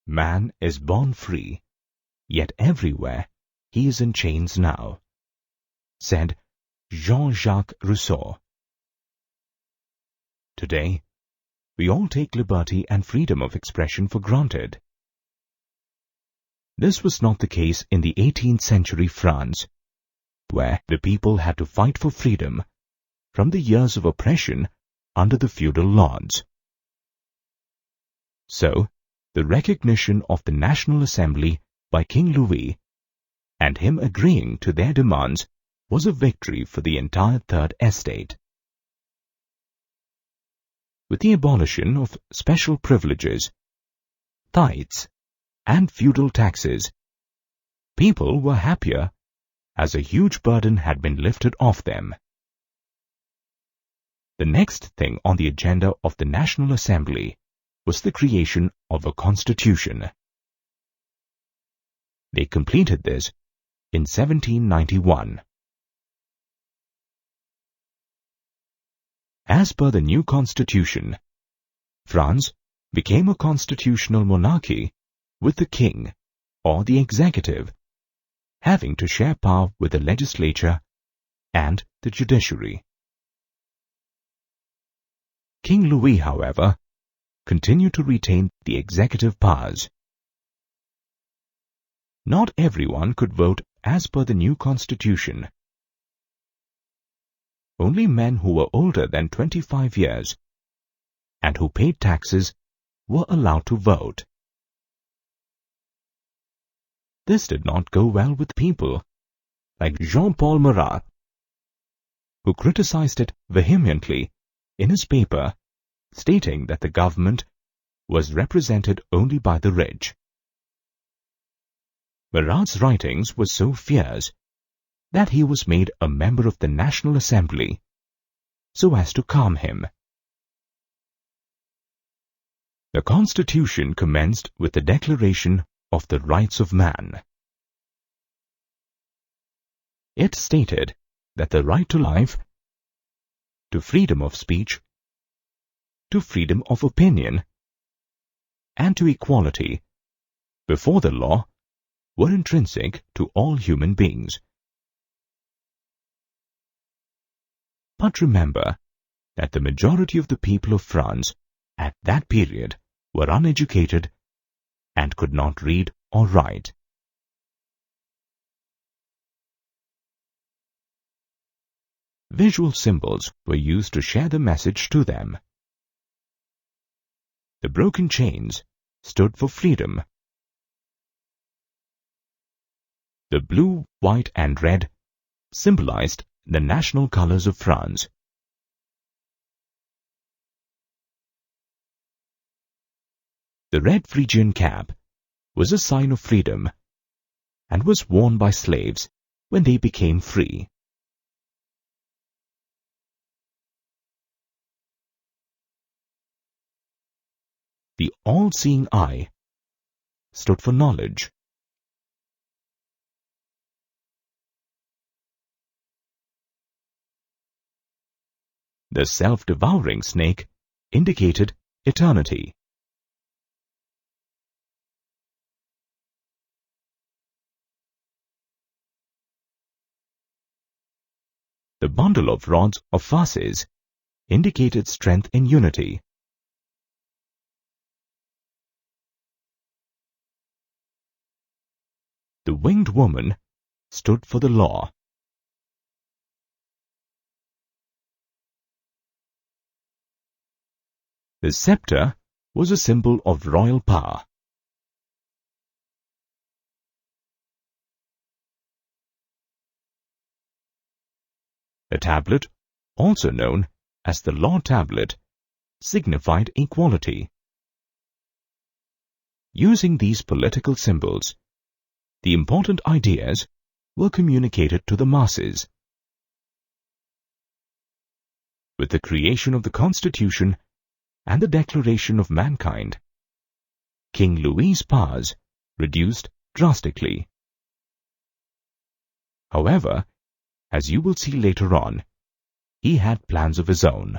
Man is born free, yet everywhere he is in chains now, said Jean-Jacques Rousseau. Today, we all take liberty and freedom of expression for granted. This was not the case in the 18th century France, where the people had to fight for freedom from the years of oppression under the feudal lords. So, the recognition of the National Assembly by King Louis and him agreeing to their demands was a victory for the entire Third Estate. With the abolition of special privileges, tithes, and feudal taxes, people were happier as a huge burden had been lifted off them. The next thing on the agenda of the National Assembly was the creation of a constitution. They completed this in 1791. As per the new constitution, France became a constitutional monarchy with the king, or the executive, having to share power with the legislature and the judiciary. King Louis, however, continued to retain the executive powers. Not everyone could vote as per the new constitution. Only men who were older than 25 years and who paid taxes were allowed to vote. This did not go well with people like Jean-Paul Marat, who criticized it vehemently in his paper, stating that the government was represented only by the rich. Marat's writings were so fierce that he was made a member of the National Assembly so as to calm him. The Constitution commenced with the Declaration of the Rights of Man. It stated that the right to life, to freedom of speech, to freedom of opinion, and to equality before the law were intrinsic to all human beings. But remember that the majority of the people of France at that period were uneducated and could not read or write. Visual symbols were used to share the message to them. The broken chains stood for freedom. The blue, white, and red symbolized the national colors of France. The red Phrygian cap was a sign of freedom and was worn by slaves when they became free. The all-seeing eye stood for knowledge. The self-devouring snake indicated eternity. The bundle of rods or fasces indicated strength in unity. The winged woman stood for the law. The scepter was a symbol of royal power. The tablet, also known as the law tablet, signified equality. Using these political symbols, the important ideas were communicated to the masses. With the creation of the Constitution and the Declaration of Mankind, King Louis's powers reduced drastically. However, as you will see later on, he had plans of his own.